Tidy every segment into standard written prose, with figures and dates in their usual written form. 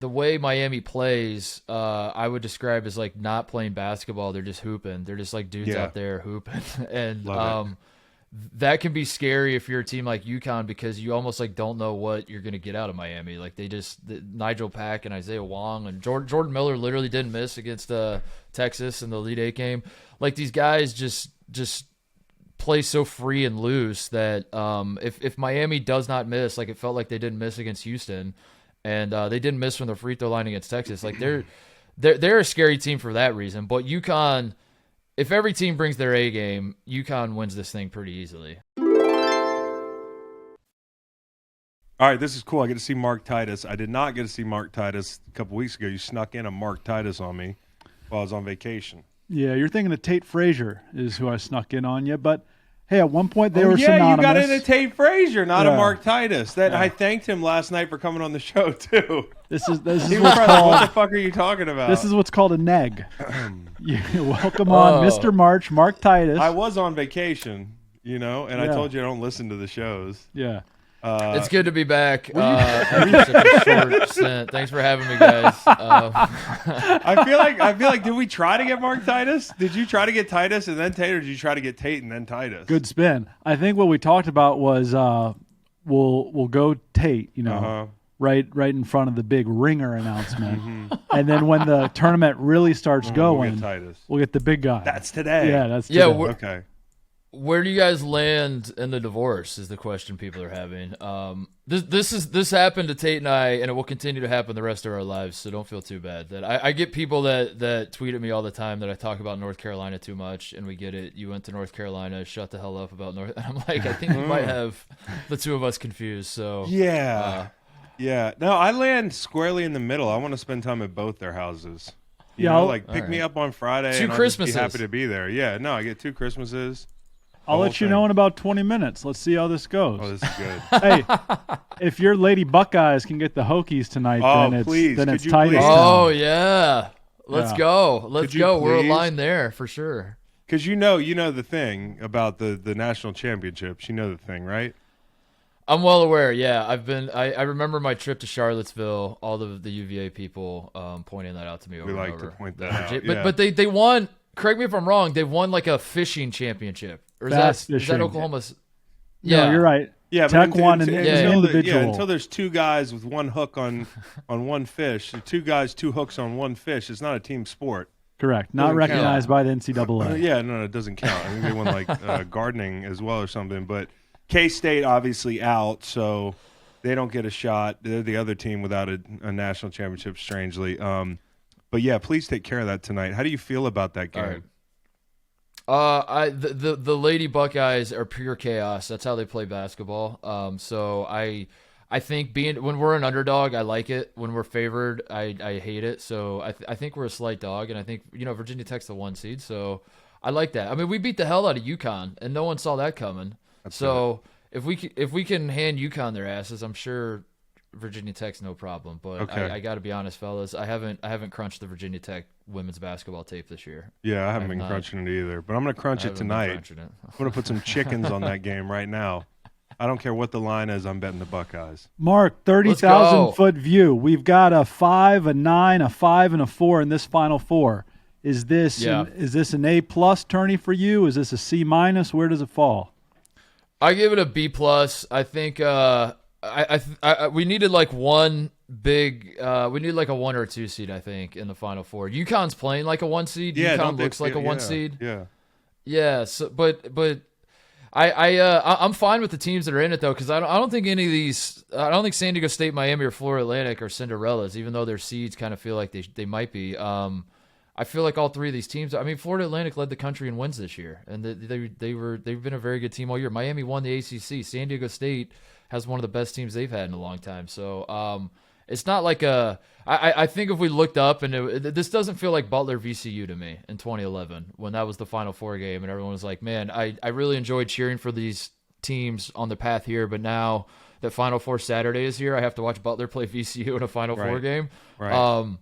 the way Miami plays, I would describe as like not playing basketball. They're just hooping. They're just like dudes out there hooping, and that can be scary if you're a team like UConn because you almost like don't know what you're going to get out of Miami. Like Nigel Pack and Isaiah Wong and Jordan Miller literally didn't miss against Texas in the Elite Eight game. Like these guys just play so free and loose that if Miami does not miss, like it felt like they didn't miss against Houston, and they didn't miss from the free throw line against Texas. Like they're a scary team for that reason. But UConn, if every team brings their A game, UConn wins this thing pretty easily. All right, this is cool. I get to see Mark Titus. I did not get to see Mark Titus a couple weeks ago. You snuck in a Mark Titus on me while I was on vacation. Yeah, you're thinking of Tate Frazier is who I snuck in on you. But, hey, at one point they were synonymous. Yeah, you got into Tate Frazier, not a Mark Titus. I thanked him last night for coming on the show, too. This is he what's was called, what the fuck are you talking about? This is what's called a neg. Welcome on Mr. March, Mark Titus. I was on vacation, and I told you I don't listen to the shows. Yeah. It's good to be back. After such a short stint. Thanks for having me, guys. I feel like did we try to get Mark Titus? Did you try to get Titus and then Tate, or did you try to get Tate and then Titus? Good spin. I think what we talked about was we'll go Tate, right in front of the big ringer announcement, and then when the tournament really starts going, we'll get the big guy. That's today. Yeah, that's today. Okay. Where do you guys land in the divorce is the question people are having. This happened to Tate and I, and it will continue to happen the rest of our lives, so don't feel too bad. That I get people that tweet at me all the time that I talk about North Carolina too much, and we get it. You went to North Carolina, shut the hell up about North. And I'm like, I think you might have the two of us confused. So yeah. No, I land squarely in the middle. I want to spend time at both their houses. Pick me up on Friday. Two and Christmases. I'll just be happy to be there. Yeah, no, I get 2 Christmases. I'll let you know in about 20 minutes. Let's see how this goes. Oh, this is good. Hey, if your Lady Buckeyes can get the Hokies tonight, then it's Titus. Oh, yeah. Let's go. Let's go. We're aligned there for sure. Because you know the thing about the national championships. You know the thing, right? I'm well aware. Yeah, I remember my trip to Charlottesville. All of the UVA people pointing that out to me over and over. We like to point that out. But they won. Correct me if I'm wrong. They've won like a fishing championship. Or is that Oklahoma's? Yeah, no, you're right. Yeah, Tech won an individual. Until there's 2 guys with 1 hook on one fish, 2 guys, 2 hooks on 1 fish. It's not a team sport. Correct. Not recognized by the NCAA. No, it doesn't count. I think they won like gardening as well or something. But K-State obviously out, so they don't get a shot. They're the other team without a national championship, strangely. But yeah, please take care of that tonight. How do you feel about that game? The Lady Buckeyes are pure chaos. That's how they play basketball. So I think when we're an underdog, I like it. When we're favored, I hate it. So I think we're a slight dog, and I think Virginia Tech's the 1 seed. So I like that. I mean, we beat the hell out of UConn, and no one saw that coming. If we can hand UConn their asses, I'm sure Virginia Tech's no problem. But I got to be honest, fellas, I haven't crunched the Virginia Tech women's basketball tape this year. Yeah, I haven't been crunching it either, but I'm going to crunch it tonight. I'm going to put some chickens on that game right now. I don't care what the line is. I'm betting the Buckeyes. Mark, 30,000-foot view. We've got a 5, a 9, a 5, and a 4 in this Final Four. Is this an A-plus tourney for you? Is this a C-minus? Where does it fall? I give it a B-plus. I think we needed like one big we need like a 1 or 2 seed, I think, in the Final Four. UConn's playing like a 1 seed. UConn looks like a 1 seed. Yeah. So, but I'm fine with the teams that are in it though, because I don't think any of these. I don't think San Diego State, Miami, or Florida Atlantic are Cinderellas, even though their seeds kind of feel like they might be. I feel like all 3 of these teams. I mean, Florida Atlantic led the country in wins this year, and they've been a very good team all year. Miami won the ACC. San Diego State has one of the best teams they've had in a long time. So it's not like I think if we looked up, and this doesn't feel like Butler VCU to me in 2011 when that was the Final Four game, and everyone was like, man, I really enjoyed cheering for these teams on the path here, but now that Final Four Saturday is here, I have to watch Butler play VCU in a Final Four game. Right.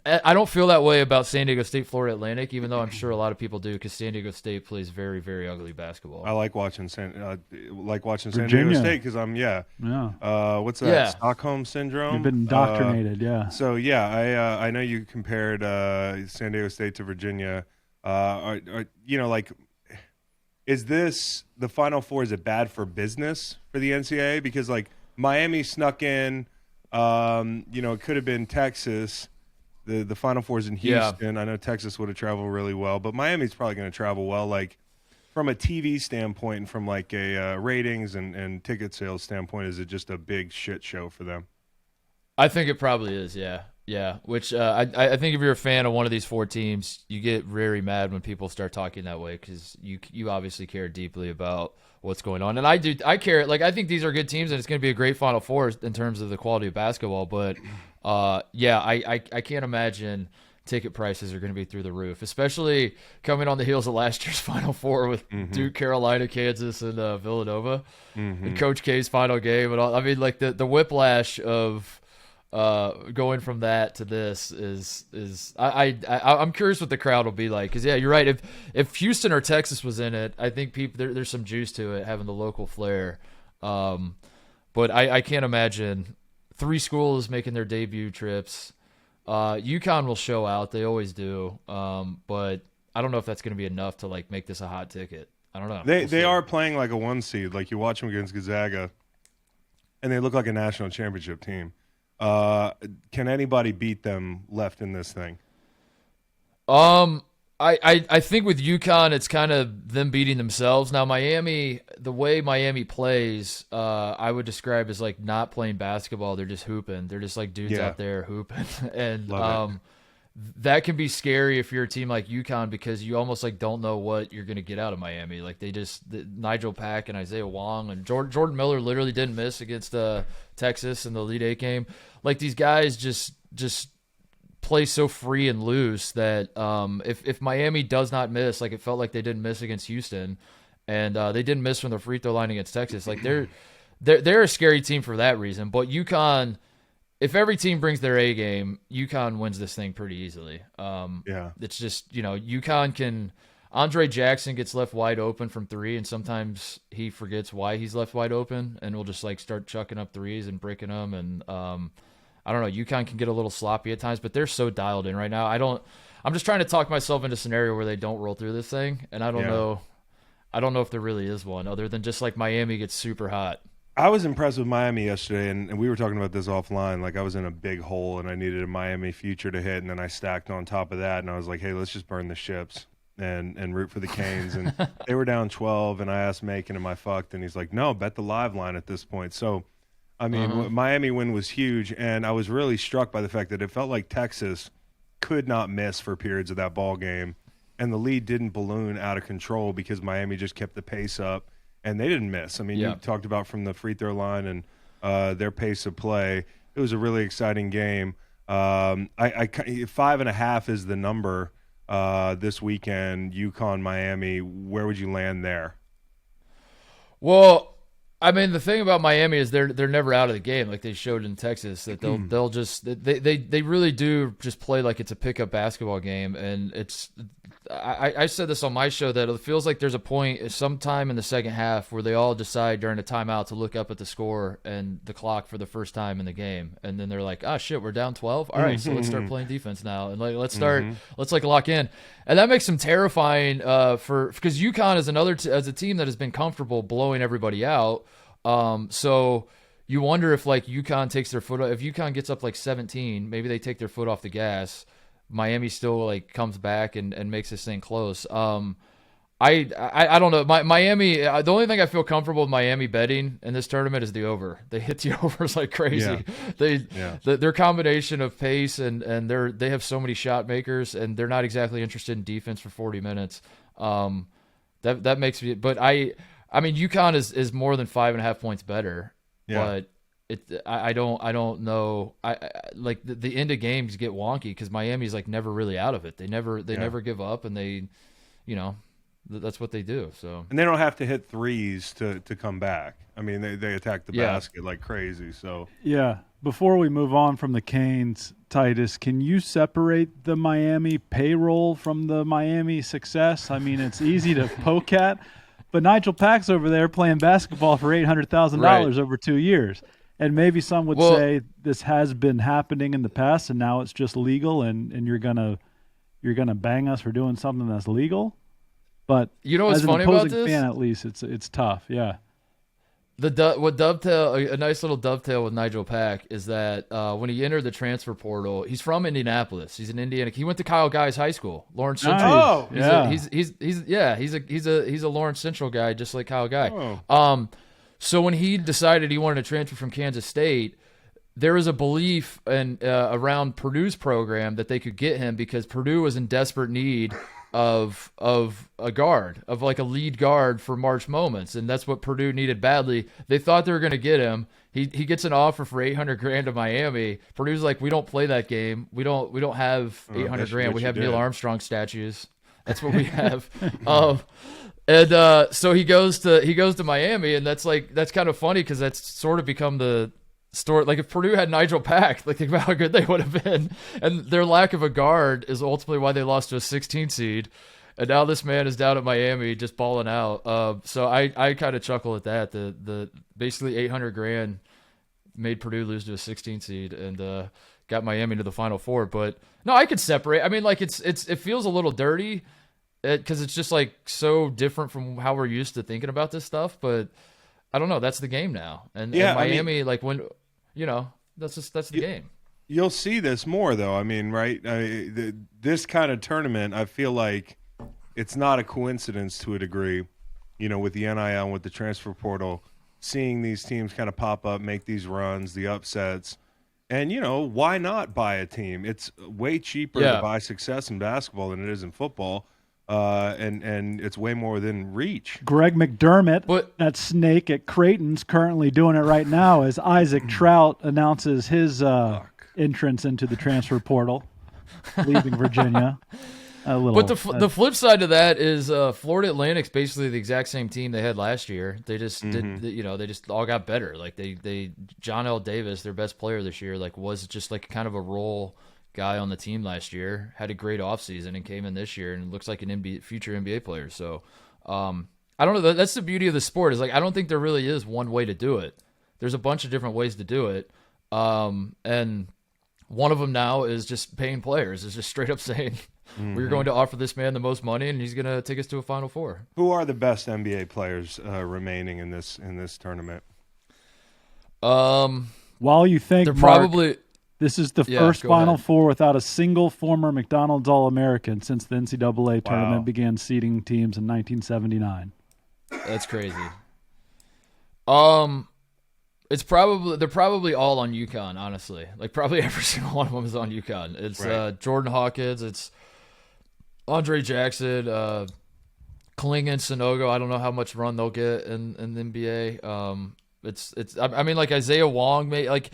I don't feel that way about San Diego State, Florida Atlantic, even though I'm sure a lot of people do, because San Diego State plays very, very ugly basketball. I like watching San Diego State because what's that? Yeah. Stockholm syndrome. You've been indoctrinated, yeah. So yeah, I know you compared San Diego State to Virginia. Is this the Final Four? Is it bad for business for the NCAA? Because like Miami snuck in, it could have been Texas. The Final Four is in Houston. Yeah. I know Texas would have traveled really well, but Miami's probably going to travel well. Like from a TV standpoint and from like a ratings and ticket sales standpoint, is it just a big shit show for them? I think it probably is, yeah. Yeah, which I think if you're a fan of one of these four teams, you get very mad when people start talking that way because you obviously care deeply about what's going on. And I care. Like, I think these are good teams, and it's going to be a great Final Four in terms of the quality of basketball. But, I can't imagine ticket prices are going to be through the roof, especially coming on the heels of last year's Final Four with Duke, Carolina, Kansas, and Villanova. And Coach K's final game. And all, I mean, like, the whiplash of – going from that to this is I'm curious what the crowd will be like, because you're right, if Houston or Texas was in it, I think there's some juice to it, having the local flair, but I can't imagine three schools making their debut trips. UConn will show out, they always do, but I don't know if that's going to be enough to like make this a hot ticket. I don't know. They are playing like a 1 seed. Like you watch them against Gonzaga and they look like a national championship team. Can anybody beat them left in this thing? I think with UConn, it's kind of them beating themselves. Now, Miami, the way Miami plays, I would describe as like not playing basketball. They're just hooping. They're just like dudes out there hooping. And that can be scary if you're a team like UConn, because you almost like don't know what you're going to get out of Miami. Like Nigel Pack and Isaiah Wong and Jordan Miller literally didn't miss against Texas in the Elite Eight game. Like, these guys just play so free and loose that if Miami does not miss, like it felt like they didn't miss against Houston, and they didn't miss from the free throw line against Texas. Like they're a scary team for that reason. But UConn, if every team brings their A game, UConn wins this thing pretty easily. It's just, UConn can. Andre Jackson gets left wide open from three, and sometimes he forgets why he's left wide open, and will just like start chucking up threes and breaking them. And I don't know, UConn can get a little sloppy at times, but they're so dialed in right now. I'm just trying to talk myself into a scenario where they don't roll through this thing, and I don't know if there really is one, other than just like Miami gets super hot. I was impressed with Miami yesterday, and we were talking about this offline. Like, I was in a big hole, and I needed a Miami future to hit, and then I stacked on top of that, and I was like, hey, let's just burn the ships and root for the Canes. And they were down 12, and I asked Macon, am I fucked? And he's like, no, bet the live line at this point. So, I mean, Miami win was huge, and I was really struck by the fact that it felt like Texas could not miss for periods of that ball game, and the lead didn't balloon out of control because Miami just kept the pace up, and they didn't miss. I mean, you talked about from the free throw line and their pace of play. It was a really exciting game. 5.5 is the number this weekend. UConn, Miami. Where would you land there? Well, I mean, the thing about Miami is they're never out of the game, like they showed in Texas. That they'll just they really do just play like it's a pickup basketball game, and it's. I said this on my show that it feels like there's a point sometime in the second half where they all decide during a timeout to look up at the score and the clock for the first time in the game, and then they're like, "Oh shit, we're down 12. All right, so let's start playing defense now, and let's like lock in." And that makes them terrifying because UConn is as a team that has been comfortable blowing everybody out. So you wonder if like UConn takes their foot off. If UConn gets up like 17, maybe they take their foot off the gas. Miami still like comes back and makes this thing close. I don't know. Miami. The only thing I feel comfortable with Miami betting in this tournament is the over. They hit the overs like crazy. Their combination of pace and they have so many shot makers, and they're not exactly interested in defense for 40 minutes. That makes me. But I mean, UConn is more than 5.5 points better. But I don't know. I like the end of games get wonky because Miami's like never really out of it. They never give up, and they that's what they do. So, and they don't have to hit threes to come back. I mean, they attack the basket like crazy. So yeah. Before we move on from the Canes, Titus, can you separate the Miami payroll from the Miami success? I mean, it's easy to poke at, but Nigel Pack's over there playing basketball for $800,000 over 2 years. And maybe some would say this has been happening in the past, and now it's just legal, and you're gonna bang us for doing something that's legal. But you know what's as an funny opposing about this? fan, at least it's tough. Yeah. A nice little dovetail with Nigel Pack is that when he entered the transfer portal, he's from Indianapolis. He's an Indiana. He went to Kyle Guy's high school, Lawrence Central. Oh, yeah. He's a Lawrence Central guy, just like Kyle Guy. So when he decided he wanted to transfer from Kansas State, there was a belief around Purdue's program that they could get him because Purdue was in desperate need of a guard, of like a lead guard for March moments, and that's what Purdue needed badly. They thought they were going to get him. He gets an offer for $800,000 to Miami. Purdue's like, we don't play that game. We don't have $800,000. We have Neil Armstrong statues. That's what we have. So he goes to Miami, and that's kind of funny because that's sort of become the story. Like if Purdue had Nigel Pack, like think about how good they would have been. And their lack of a guard is ultimately why they lost to a 16 seed. And now this man is down at Miami just balling out. So I kind of chuckle at that. The basically $800,000 made Purdue lose to a 16 seed and got Miami to the Final Four. But no, I could separate. I mean, like it feels a little dirty because it's just like so different from how we're used to thinking about this stuff. But I don't know. That's the game now. And Miami, I mean, like when, that's the game. You'll see this more though. I mean, right? This kind of tournament, I feel like it's not a coincidence to a degree, with the NIL and with the transfer portal, seeing these teams kind of pop up, make these runs, the upsets. And, why not buy a team? It's way cheaper to buy success in basketball than it is in football. And it's way more within reach. Greg McDermott, that snake at Creighton's, currently doing it right now as Isaac Trout announces his entrance into the transfer portal, leaving Virginia. But the flip side to that is Florida Atlantic's basically the exact same team they had last year. They just they just all got better. Like they John L. Davis, their best player this year, like was just like kind of a role guy on the team last year, had a great offseason and came in this year and looks like an future NBA player. So I don't know. That's the beauty of the sport is like I don't think there really is one way to do it. There's a bunch of different ways to do it. And one of them now is just paying players. It's just straight up saying we're going to offer this man the most money and he's going to take us to a Final Four. Who are the best NBA players remaining in this tournament? While you think they're probably this is the first Final Four without a single former McDonald's All-American since the NCAA tournament began seeding teams in 1979. That's crazy. They're probably all on UConn, honestly. Like probably every single one of them is on UConn. It's Jordan Hawkins, it's Andre Jackson, Klingon, Sanogo. I don't know how much run they'll get in the NBA. I mean, like Isaiah Wong, like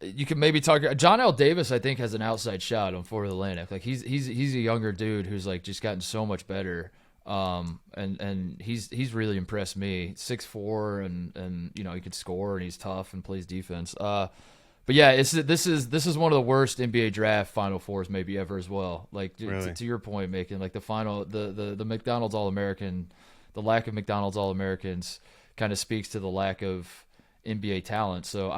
you can maybe talk. John L. Davis, I think, has an outside shot on Florida Atlantic. Like he's a younger dude who's like just gotten so much better. And he's really impressed me. 6'4", and he can score and he's tough and plays defense. But yeah, this is one of the worst NBA draft Final Fours maybe ever as well. Like really? to your point, Macon, like the McDonald's All-American, the lack of McDonald's All-Americans kind of speaks to the lack of NBA talent. So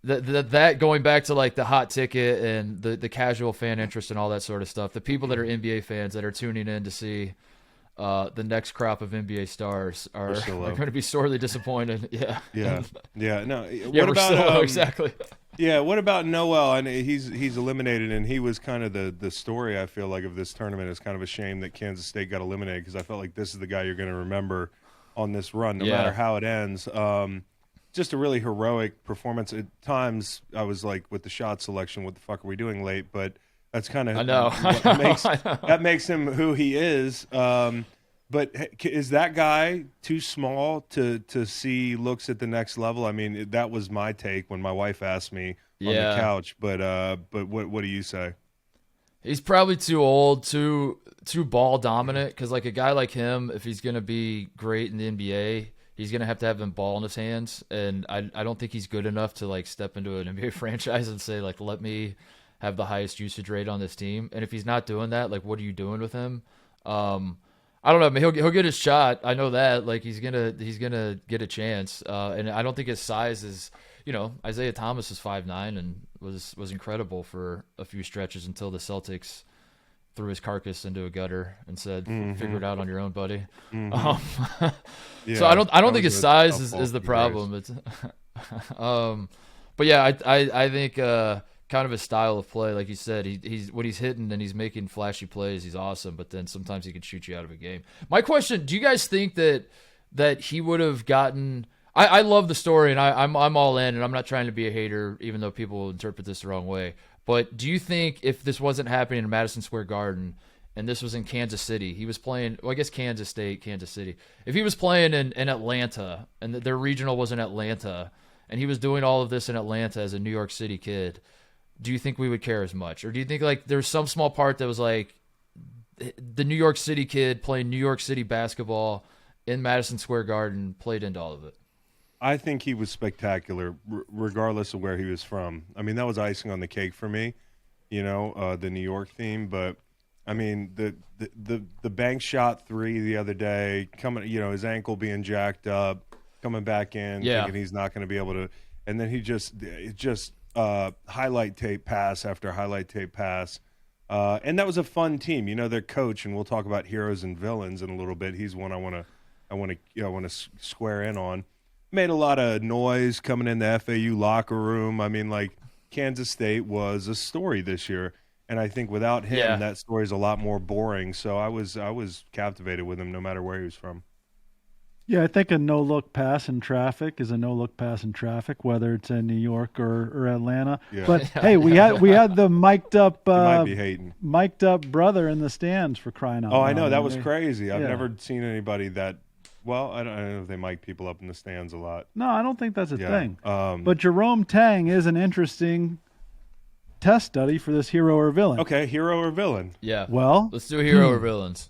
that going back to like the hot ticket and the casual fan interest and all that sort of stuff, the people that are NBA fans that are tuning in to see the next crop of NBA stars are going to be sorely disappointed. What about exactly? Yeah, what about Noel? And he's eliminated, and he was kind of the story. I feel like of this tournament. It's kind of a shame that Kansas State got eliminated because I felt like this is the guy you're going to remember on this run, no matter how it ends. Just a really heroic performance. At times, I was like, with the shot selection, what the fuck are we doing late? But that's kind of that makes him who he is. But is that guy too small to see looks at the next level? I mean, that was my take when my wife asked me on the couch. But what do you say? He's probably too old, too ball dominant. Because like a guy like him, if he's gonna be great in the NBA, he's gonna have to have the ball in his hands. And I don't think he's good enough to like step into an NBA franchise and say like, let me have the highest usage rate on this team. And if he's not doing that, like, what are you doing with him? I don't know. I mean, he'll get his shot. I know that. Like he's gonna get a chance. And I don't think his size is. Isaiah Thomas is 5'9" and was incredible for a few stretches until the Celtics threw his carcass into a gutter and said, "Figure it out on your own, buddy." So I don't think his size is the problem. It's, but yeah, I think kind of his style of play, like you said, he's when he's hitting and he's making flashy plays, he's awesome. But then sometimes he can shoot you out of a game. My question: do you guys think that he would have gotten? I love the story, and I'm all in, and I'm not trying to be a hater, even though people will interpret this the wrong way. But do you think if this wasn't happening in Madison Square Garden, and this was in Kansas City, he was playing, well, I guess Kansas State, Kansas City. If he was playing in Atlanta, and their regional was in Atlanta, and he was doing all of this in Atlanta as a New York City kid, do you think we would care as much? Or do you think like there's some small part that was like the New York City kid playing New York City basketball in Madison Square Garden played into all of it? I think he was spectacular, regardless of where he was from. I mean, that was icing on the cake for me, the New York theme. But I mean, the bank shot three the other day, coming, his ankle being jacked up, coming back in, thinking he's not going to be able to, and then he just highlight tape pass after highlight tape pass, and that was a fun team. Their coach, and we'll talk about heroes and villains in a little bit. He's one I want to square in on. Made a lot of noise coming in the FAU locker room. I mean, like, Kansas State was a story this year, and I think without him, that story is a lot more boring. So I was captivated with him no matter where he was from. Yeah, I think a no-look pass in traffic is a no-look pass in traffic, whether it's in New York or Atlanta. Yeah. But hey, we had the mic'd up brother in the stands, for crying out loud. Oh, I know, that was crazy. I've never seen anybody that. Well, I don't know if they mic people up in the stands a lot. No, I don't think that's a thing. But Jerome Tang is an interesting test study for this hero or villain. Okay, hero or villain. Yeah. Well, let's do hero or villains.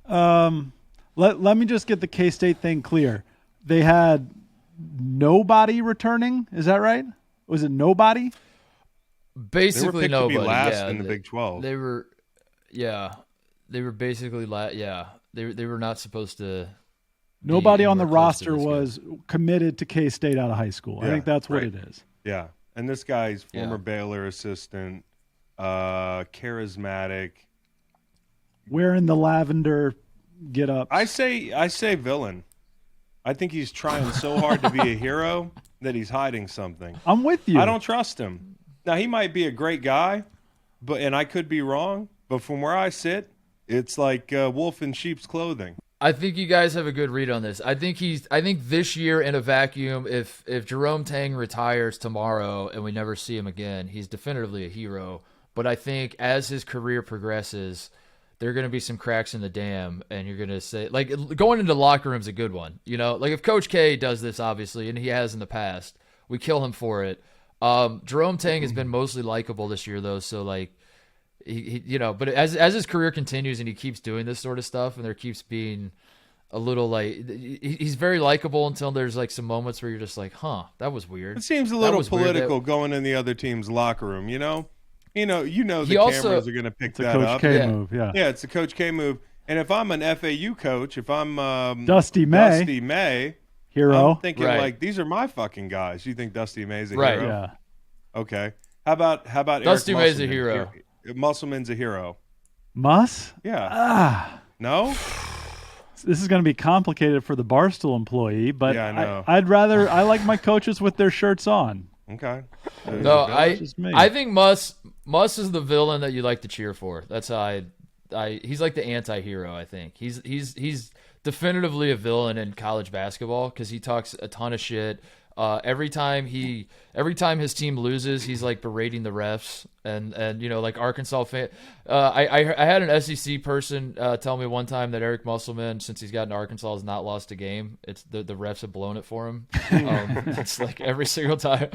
Let me just get the K-State thing clear. They had nobody returning. Is that right? Was it nobody? Basically nobody. To be last in the Big 12. They were basically last. Yeah, they were not supposed to. Nobody on the roster was committed to K-State out of high school. I think that's what it is. Yeah, and this guy's former Baylor assistant, charismatic, wearing the lavender get-ups. I say villain. I think he's trying so hard to be a hero that he's hiding something. I'm with you. I don't trust him. Now, he might be a great guy, and I could be wrong, but from where I sit, it's like wolf in sheep's clothing. I think you guys have a good read on this. I think this year in a vacuum, if Jerome Tang retires tomorrow and we never see him again, he's definitively a hero. But I think as his career progresses, there are going to be some cracks in the dam, and you're going to say, like, going into the locker room is a good one. Like if Coach K does this, obviously, and he has in the past, we kill him for it. Jerome Tang has been mostly likable this year, though, so like. He but as his career continues and he keeps doing this sort of stuff, and there keeps being a little like he's very likable until there's like some moments where you're just like, that was weird. It seems a little political going in the other team's locker room. The cameras are going to pick that up. Coach K move, yeah, it's a Coach K move. And if I'm an FAU coach, if I'm Dusty May, hero, I'm thinking like these are my fucking guys. You think Dusty May's a hero? Yeah. Okay. How about Dusty Eric May's a hero? Musselman's a hero. Muss? Yeah. No? This is going to be complicated for the Barstool employee, but I know. I like my coaches with their shirts on. Okay. No, I think Muss is the villain that you like to cheer for. That's how he's like the anti-hero, I think. He's definitively a villain in college basketball because he talks a ton of shit. Every time his team loses, he's like berating the refs and like Arkansas fan. I had an SEC person tell me one time that Eric Musselman, since he's gotten to Arkansas, has not lost a game. It's the refs have blown it for him. It's like every single time.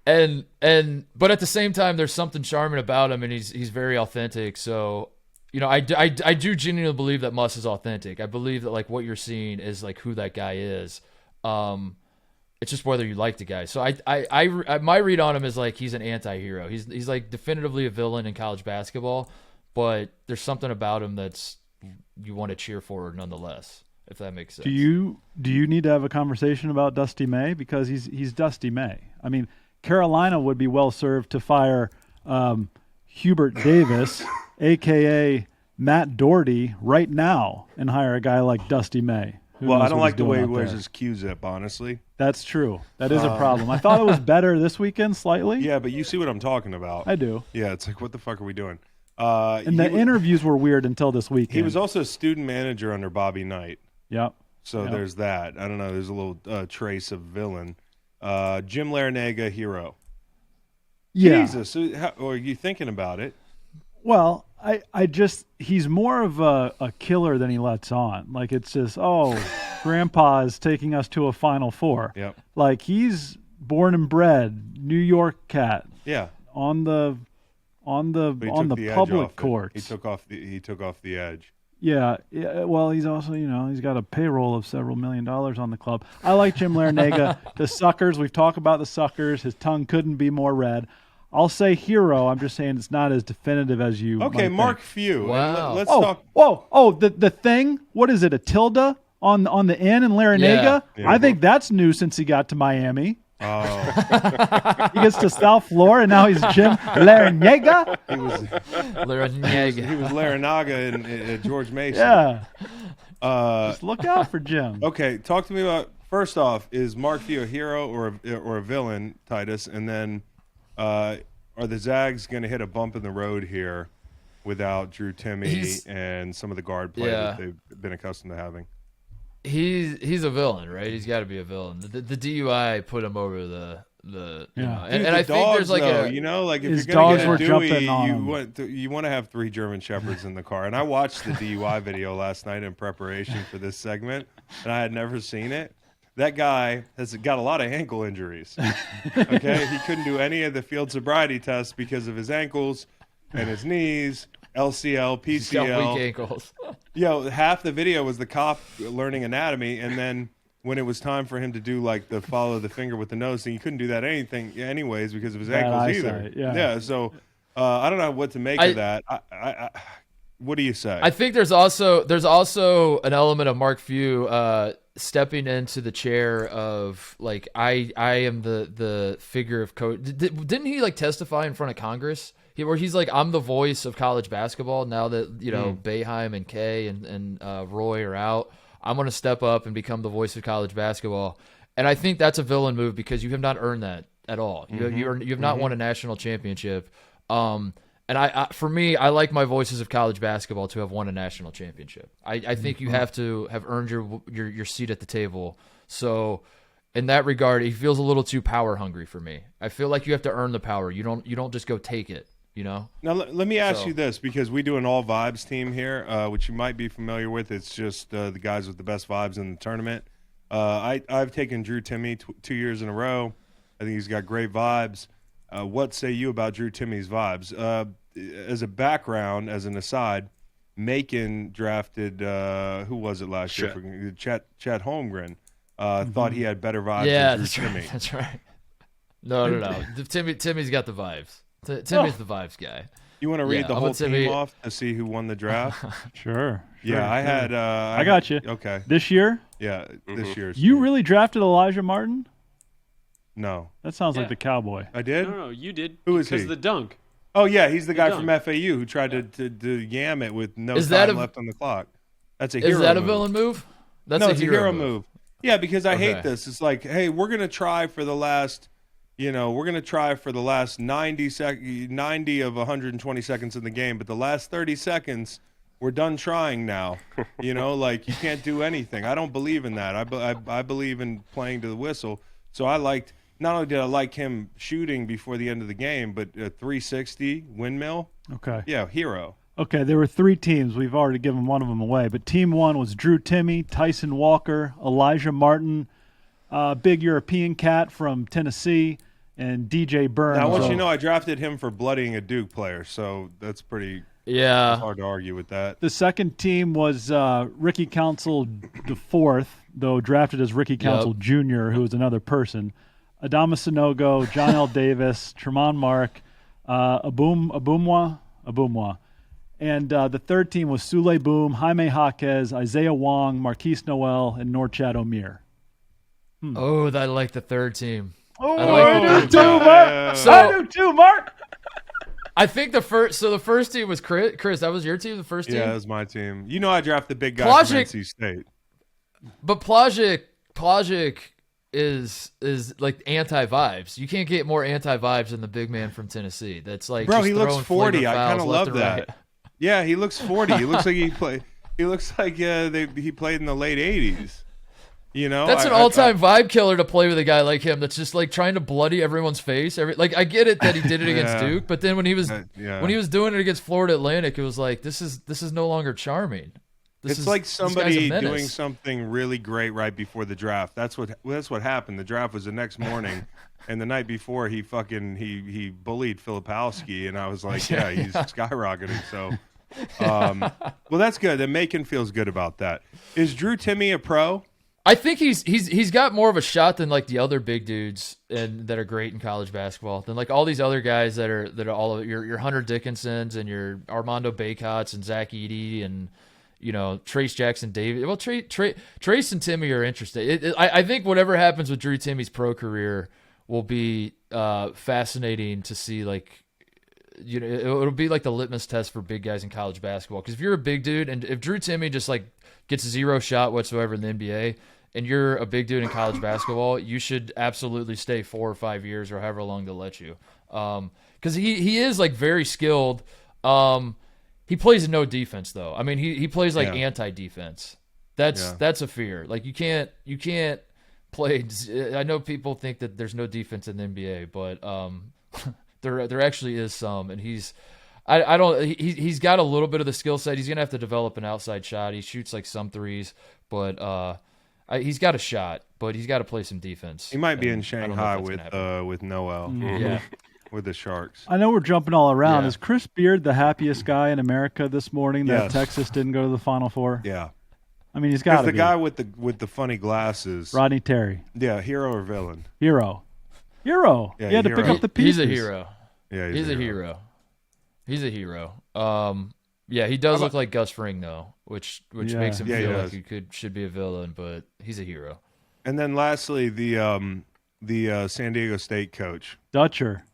But at the same time, there's something charming about him, and he's very authentic. So, I do genuinely believe that Muss is authentic. I believe that like what you're seeing is like who that guy is. It's just whether you like the guy. So I my read on him is like he's an anti-hero. He's like definitively a villain in college basketball, but there's something about him that's you want to cheer for nonetheless. If that makes sense. Do you need to have a conversation about Dusty May, because he's Dusty May? I mean, Carolina would be well served to fire Hubert Davis, a.k.a. Matt Doherty, right now and hire a guy like Dusty May. Well, I don't like the way he wears his Q-zip, honestly. That's true. That is a problem. I thought it was better this weekend slightly. Yeah, but you see what I'm talking about. I do. Yeah, it's like, what the fuck are we doing? And the interviews were weird until this weekend. He was also a student manager under Bobby Knight. Yep. So there's that. I don't know. There's a little trace of villain. Jim Larinaga, hero. Yeah. Jesus. How are you thinking about it? Well, I just, he's more of a killer than he lets on. Like, it's just, Grandpa is taking us to a Final Four. Yep. Like, he's born and bred, New York cat. Yeah. On the public courts. He took off the edge. Yeah. Well, he's also, he's got a payroll of several $1 million on the club. I like Jim Larinaga. The suckers, we've talked about the suckers. His tongue couldn't be more red. I'll say hero. I'm just saying it's not as definitive as you. Okay, Mark Few. Wow. Let's talk. The thing. What is it? A tilde on the N in Larinaga? Yeah. I think that's new since he got to Miami. Oh. He gets to South Florida, and now he's Jim Larinaga. He was Larinaga. Larinaga in George Mason. Yeah. Just look out for Jim. Okay, talk to me about, first off, is Mark Few a hero or a villain, Titus? And then are the Zags going to hit a bump in the road here without Drew Timme and some of the guard play that they've been accustomed to having? He's a villain, right? He's got to be a villain. The DUI put him over the and I think there's like if you're going to get a Dewey, you want to have 3 German Shepherds in the car. And I watched the DUI video last night in preparation for this segment, and I had never seen it. That guy has got a lot of ankle injuries. Okay, he couldn't do any of the field sobriety tests because of his ankles and his knees. LCL, PCL. He's got weak ankles. Half the video was the cop learning anatomy, and then when it was time for him to do like the follow the finger with the nose thing, he couldn't do that anyways because of his ankles either. Yeah. So I don't know what to make of that. What do you say? I think there's also an element of Mark Few stepping into the chair of like I am the figure of coach. Didn't he like testify in front of Congress? Where he's like, I'm the voice of college basketball now that Boeheim and Kay and Roy are out. I'm going to step up and become the voice of college basketball. And I think that's a villain move because you have not earned that at all. You have not won a national championship. And for me, I like my voices of college basketball to have won a national championship. I think you have to have earned your seat at the table. So in that regard, he feels a little too power hungry for me. I feel like you have to earn the power. You don't just go take it. Now let me ask you this, because we do an all vibes team here, which you might be familiar with. It's just the guys with the best vibes in the tournament. I've taken Drew Timme 2 years in a row. I think he's got great vibes. What say you about Drew Timme's vibes? As a background, as an aside, Macon drafted who was it last year? Chet Holmgren. Thought he had better vibes than Drew Timme. Right. That's right. No. Timme's got the vibes. Timme's the vibes guy. You want to read the whole team off to see who won the draft? Sure. Yeah, I had. I got you. Okay. This year? Yeah, this year. You really drafted Elijah Martin? No. That sounds like the Cowboy. I did? No, you did. Who is he? Because of the dunk. Oh, yeah, he's the guy from FAU who tried to yam it with no time left on the clock. That's a hero move. Is that a villain move? That's a hero move. Yeah, because I hate this. It's like, hey, we're going to try for the last... we're going to try for the last 90 of 120 seconds in the game, but the last 30 seconds, we're done trying now. Like you can't do anything. I don't believe in that. I believe in playing to the whistle. So not only did I like him shooting before the end of the game, but a 360 windmill. Okay. Yeah, hero. Okay, there were 3 teams. We've already given one of them away, but team 1 was Drew Timme, Tyson Walker, Elijah Martin, big European cat from Tennessee, and DJ Burns. Now, I want you to know I drafted him for bloodying a Duke player, so that's pretty it's hard to argue with that. The second team was Ricky Council IV, though drafted as Ricky Council Jr., who was another person. Adama Sanogo, John L. Davis, Tremont Mark, Abumwa. And the third team was Sule Boom, Jaime Jaquez, Isaiah Wong, Marquise Noel, and Norchad O'Mear. Oh, I like the third team. Oh, I do too, Mark. I do too, Mark. I think the first team was Chris. Chris, that was your team, the first team? Yeah, that was my team. You know I drafted the big guy from NC State. But Plagic is like anti-vibes. You can't get more anti-vibes than the big man from Tennessee. That's like, bro, he looks 40. I kind of love that. Right. Yeah, he looks 40. He looks like he played he played in the late 80s. You know, that's an all-time vibe killer to play with a guy like him. That's just like trying to bloody everyone's face. Like, I get it that he did it against Duke, but then when he was doing it against Florida Atlantic, it was like this is no longer charming. It's like somebody doing something really great right before the draft. That's what happened. The draft was the next morning, and the night before he bullied Filipowski, and I was like, yeah, he's skyrocketing. So, well, that's good. And Macon feels good about that. Is Drew Timme a pro? I think he's got more of a shot than like the other big dudes and that are great in college basketball than like all these other guys that are all of your Hunter Dickinsons and your Armando Baycotts and Zach Edey and Trace Jackson Davis. Well, Trace and Timme are interesting. I think whatever happens with Drew Timme's pro career will be fascinating to see. Like it'll be like the litmus test for big guys in college basketball. Because if you're a big dude and if Drew Timme just like gets zero shot whatsoever in the NBA. And you're a big dude in college basketball, you should absolutely stay 4 or 5 years or however long they'll let you. Because he is like very skilled. He plays no defense though. I mean, he plays like anti-defense. That's a fear. Like you can't play. I know people think that there's no defense in the NBA, but there actually is some. And he's got a little bit of the skill set. He's gonna have to develop an outside shot. He shoots like some threes, but he's got a shot, but he's got to play some defense. He might be in Shanghai with Noel. Yeah. With the Sharks. I know we're jumping all around. Is Chris Beard the happiest guy in America this morning that Texas didn't go to the Final Four? Yeah. I mean, he's got to be. The guy with the funny glasses. Rodney Terry. Yeah, hero or villain? Hero. Yeah, he had to pick up the pieces. He's a hero. Yeah, he's a hero. He's a hero. Yeah, he does look like Gus Fring though, which makes him feel like he should be a villain, but he's a hero. And then lastly, the San Diego State coach, Dutcher,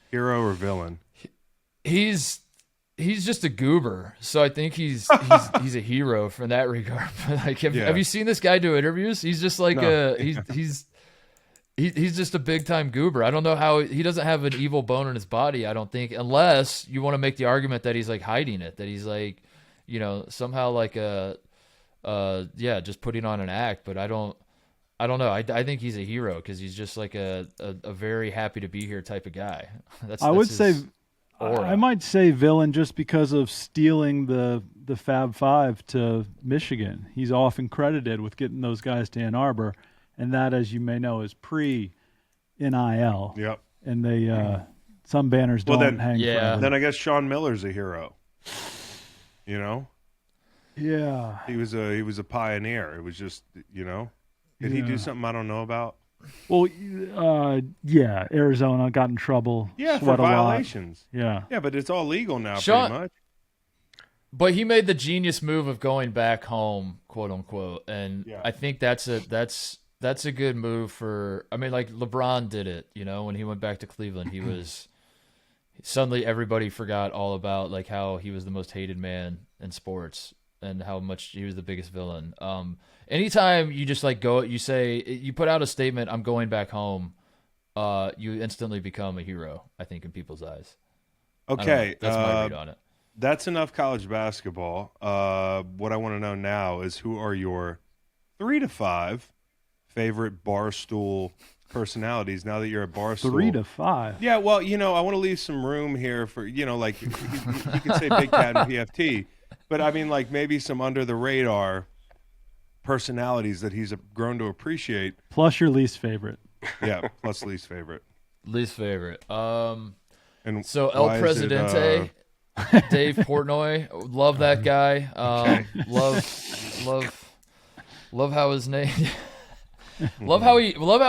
hero or villain? He's just a goober, so I think he's a hero from that regard. But like, have you seen this guy do interviews? He's just like He's just a big time goober. I don't know how he doesn't have an evil bone in his body. I don't think, unless you want to make the argument that he's like hiding it, that he's like, somehow like just putting on an act. But I don't know. I think he's a hero because he's just like a very happy to be here type of guy. I might say villain just because of stealing the Fab Five to Michigan. He's often credited with getting those guys to Ann Arbor. And that, as you may know, is pre-NIL. Yep. And they some banners don't hang forever. Then I guess Sean Miller's a hero. Yeah. He was a pioneer. It was just, did he do something I don't know about? Well, Arizona got in trouble. Yeah, for violations. Yeah. Yeah, but it's all legal now, pretty much. But he made the genius move of going back home, quote unquote, and I think that's a good move for. I mean, like LeBron did it, when he went back to Cleveland. He was suddenly everybody forgot all about like how he was the most hated man in sports and how much he was the biggest villain. Anytime you just like you put out a statement, "I'm going back home," you instantly become a hero. I think in people's eyes. Okay, that's my read on it. That's enough college basketball. What I want to know now is who are your 3 to 5 favorite Barstool personalities now that you're at Barstool? 3 to 5. Yeah, well, I want to leave some room here for, like you could say Big Cat and PFT, but I mean like maybe some under the radar personalities that he's grown to appreciate. Plus your least favorite. Yeah, plus least favorite. Least favorite. And So El why is Presidente, Dave Portnoy, love that guy. Love how his name. love how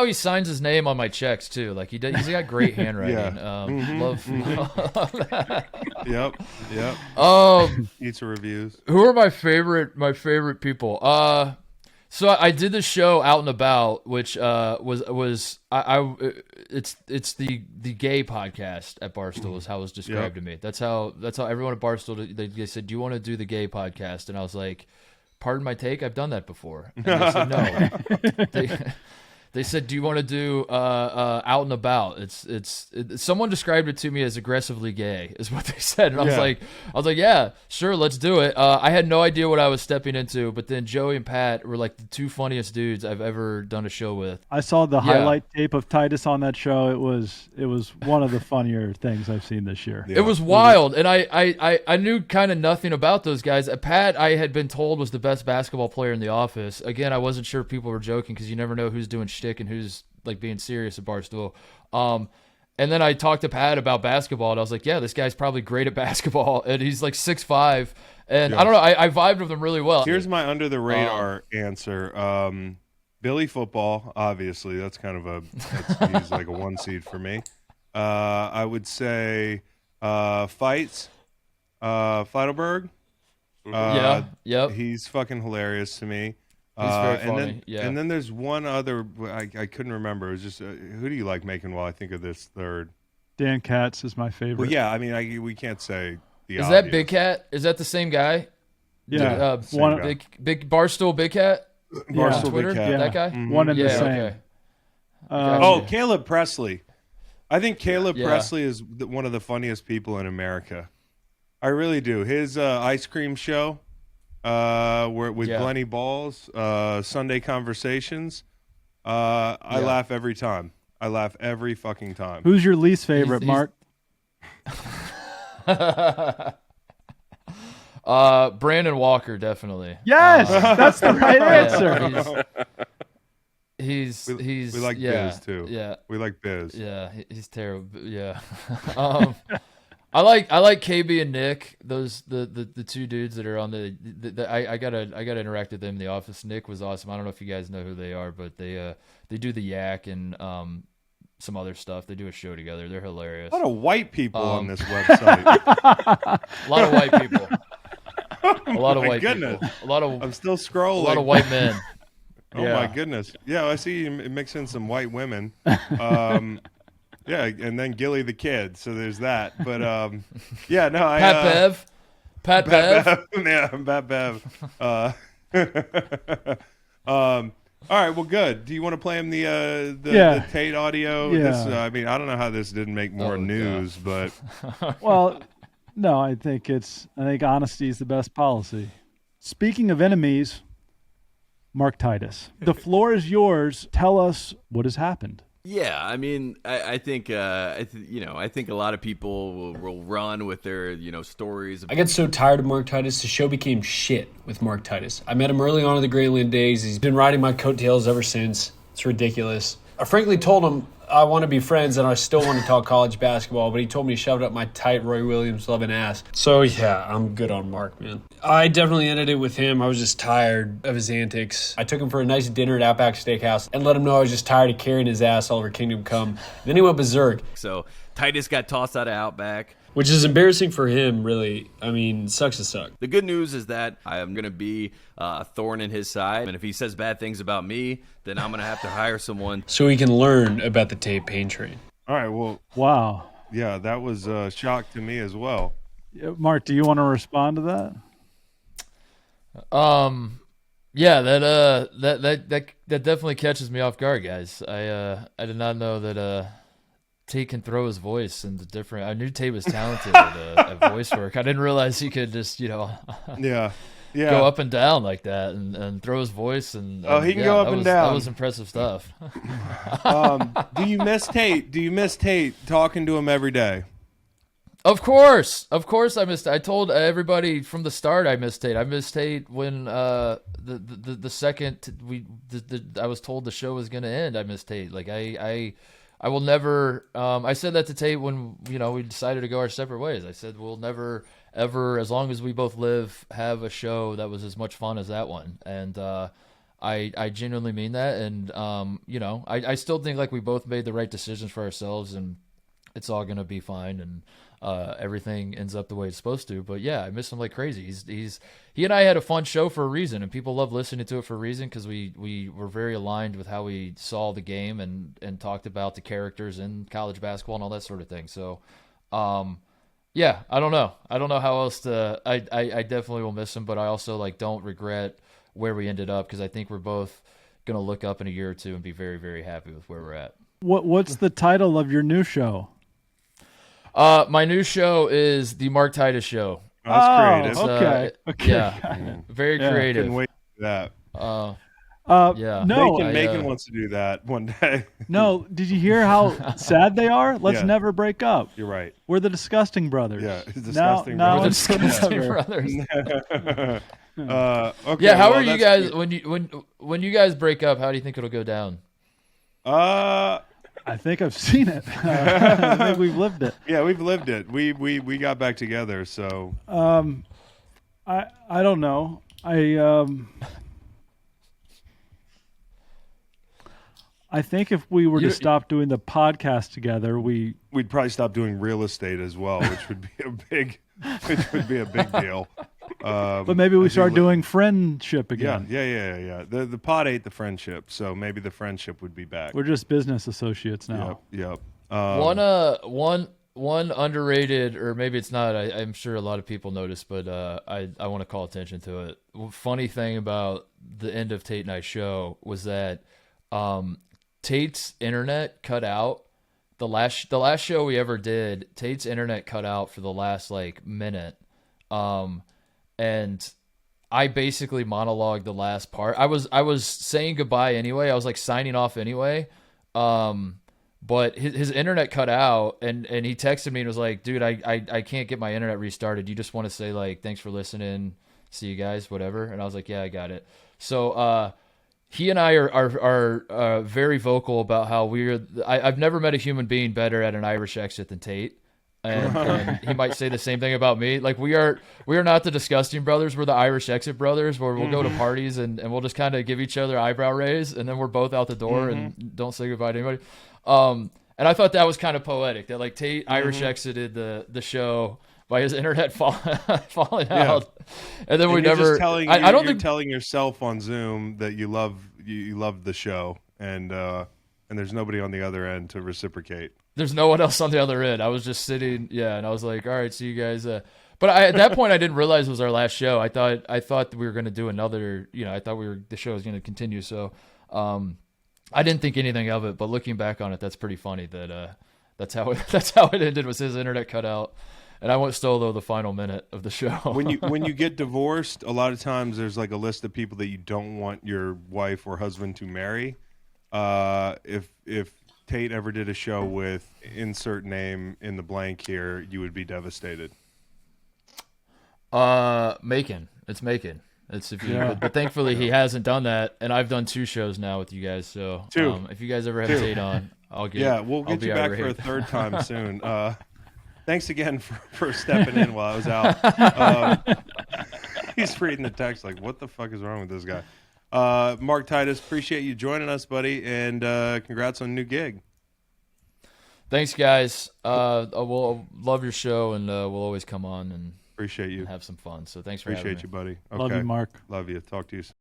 he signs his name on my checks too. Like he's got great handwriting. Love. Yep. Pizza reviews. Who are my favorite people? So I did the show Out and About, which it's the gay podcast at Barstool is how it was described to me. That's how everyone at Barstool they said, "Do you want to do the gay podcast?" And I was like, "Pardon my take, I've done that before." And they said no. They said, "Do you want to do Out and About?" It's someone described it to me as aggressively gay, is what they said, and I was like, "Yeah, sure, let's do it." I had no idea what I was stepping into, but then Joey and Pat were like the two funniest dudes I've ever done a show with. I saw the highlight tape of Titus on that show. It was one of the funnier things I've seen this year. Yeah. It was wild, and I knew kind of nothing about those guys. Pat, I had been told, was the best basketball player in the office. Again, I wasn't sure if people were joking because you never know who's doing shtick and who's like being serious at Barstool. And then I talked to Pat about basketball, and I was like, yeah, this guy's probably great at basketball, and he's like 6'5", and I don't know, I vibed with him really well. Here's my under the radar answer. Billy football, obviously, that's kind of he's like a 1 seed for me. I would say fights, Feidelberg. He's fucking hilarious to me. He's very funny. And then there's one other I couldn't remember. It was just who do you like, Macon, while I think of this third? Dan Katz is my favorite. Well, yeah, I mean, we can't say the Is obvious. that Big Cat? Is that the same guy? Yeah. Big Barstool Big Cat? Barstool on Twitter? Big Cat. Yeah. That guy? Mm-hmm. One and the same. Okay. Caleb Presley. I think Caleb Presley is one of the funniest people in America. I really do. His ice cream show with Glennie Balls, Sunday Conversations. I laugh every time. I laugh every fucking time. Who's your least favorite, Mark? Brandon Walker, definitely. Yes, that's the right answer. We like Biz too. Yeah, we like Biz. Yeah, he's terrible. Yeah. I like KB and Nick. Those the two dudes that are on I gotta interact with them in the office. Nick was awesome. I don't know if you guys know who they are, but they do the Yak and some other stuff. They do a show together. They're hilarious. A lot of white people on this website. A lot of white people. A lot of white people. I'm still scrolling. A lot of white men. Oh my goodness. Yeah, I see you mix in some white women. Yeah, and then Gilly the Kid. So there's that. But Pat Bev. Yeah, Pat Bev. All right, well, good. Do you want to play him the Tate audio? Yeah. I mean, I don't know how this didn't make more news, but well, no, I think honesty is the best policy. Speaking of enemies, Mark Titus, the floor is yours. Tell us what has happened. Yeah, I mean, I think a lot of people will run with their stories. I get so tired of Mark Titus. The show became shit with Mark Titus. I met him early on in the Grayland days. He's been riding my coattails ever since. It's ridiculous. I frankly told him I want to be friends and I still want to talk college basketball, but he told me to shove it up my tight Roy Williams loving ass. So yeah, I'm good on Mark, man. I definitely ended it with him. I was just tired of his antics. I took him for a nice dinner at Outback Steakhouse and let him know I was just tired of carrying his ass all over Kingdom Come. Then he went berserk. So Titus got tossed out of Outback. Which is embarrassing for him, really. I mean, sucks to suck. The good news is that I am going to be a thorn in his side. And if he says bad things about me, then I'm going to have to hire someone. So he can learn about the Tate pain train. All right, well. Wow. Yeah, that was a shock to me as well. Mark, do you want to respond to that? Yeah, that definitely catches me off guard, guys. I did not know that Tate can throw his voice into different. I knew Tate was talented at voice work. I didn't realize he could just go up and down like that and throw his voice and he can go up and down. That was impressive stuff. Do you miss Tate? Do you miss Tate talking to him every day? Of course I missed. I told everybody from the start I missed Tate. I missed Tate when the second I was told the show was going to end. I missed Tate. Like I will never. I said that to Tate when we decided to go our separate ways. I said we'll never ever, as long as we both live, have a show that was as much fun as that one. And I genuinely mean that. And I still think like we both made the right decisions for ourselves, and it's all gonna be fine. And everything ends up the way it's supposed to. But yeah, I miss him like crazy. He and I had a fun show for a reason, and people love listening to it for a reason because we were very aligned with how we saw the game and talked about the characters in college basketball and all that sort of thing. So, yeah, I don't know how else to. I definitely will miss him, but I also like don't regret where we ended up because I think we're both gonna look up in a year or two and be very, very happy with where we're at. What's the title of your new show? My new show is the Mark Titus Show. Oh, that's creative. Okay. Yeah, very creative. Couldn't wait for that. Yeah. No, Macon wants to do that one day. No, did you hear how sad they are? Let's never break up. You're right. We're the Disgusting Brothers. Yeah, disgusting We're the brothers. Disgusting Brothers. Okay. Yeah, how are you guys when you guys break up? How do you think it'll go down? I think I've seen it. I think we've lived it. Yeah, we've lived it. We got back together. So I don't know. I think if we were to stop doing the podcast together, we'd probably stop doing real estate as well, which would be a big deal. But maybe we start doing friendship again. Yeah. The pod ate the friendship, so maybe the friendship would be back. We're just business associates now. Yep. One underrated, or maybe it's not. I'm sure a lot of people notice, but I want to call attention to it. Funny thing about the end of Tate and I show was that Tate's internet cut out. The last show we ever did, Tate's internet cut out for the last minute. And I basically monologued the last part. I was saying goodbye anyway. I was signing off anyway. But his internet cut out and he texted me and was like, dude, I can't get my internet restarted. You just want to say thanks for listening. See you guys, whatever. And I was like, yeah, I got it. So, he and I are very vocal about how I've never met a human being better at an Irish exit than Tate. And he might say the same thing about me. We are not the Disgusting Brothers. We're the Irish Exit Brothers, where we'll go to parties and we'll just kind of give each other eyebrow raise, and then we're both out the door and don't say goodbye to anybody. And I thought that was kind of poetic that Tate Irish exited the show by his internet falling out, and then we never. You're telling yourself on Zoom that you love the show, and there's nobody on the other end to reciprocate. There's no one else on the other end. I was just sitting, and I was like, all right, see you guys. But at that point, I didn't realize it was our last show. I thought we were going to do another, I thought the show was going to continue. So I didn't think anything of it. But looking back on it, that's pretty funny that that's how it ended, was his internet cut out. And I stole the final minute of the show. When you get divorced, a lot of times there's a list of people that you don't want your wife or husband to marry. If Tate ever did a show with insert name in the blank here, you would be devastated. Macon. It's Macon. But thankfully he hasn't done that, and I've done 2 shows now with you guys. So if you guys ever have Tate on, we'll get you back for a third time soon. Thanks again for stepping in while I was out. He's reading the text what the fuck is wrong with this guy? Mark Titus, appreciate you joining us, buddy, and congrats on a new gig. Thanks, guys. We'll love your show, and we'll always come on and appreciate you. Have some fun. So thanks for having me. You, buddy. Okay. Love you, Mark. Love you. Talk to you soon.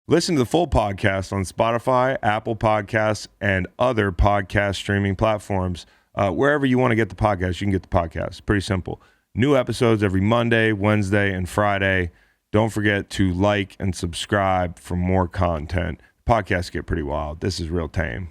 Listen to the full podcast on Spotify, Apple Podcasts, and other podcast streaming platforms. Wherever you want to get the podcast, you can get the podcast. Pretty simple. New episodes every Monday, Wednesday, and Friday. Don't forget to like and subscribe for more content. Podcasts get pretty wild. This is real tame.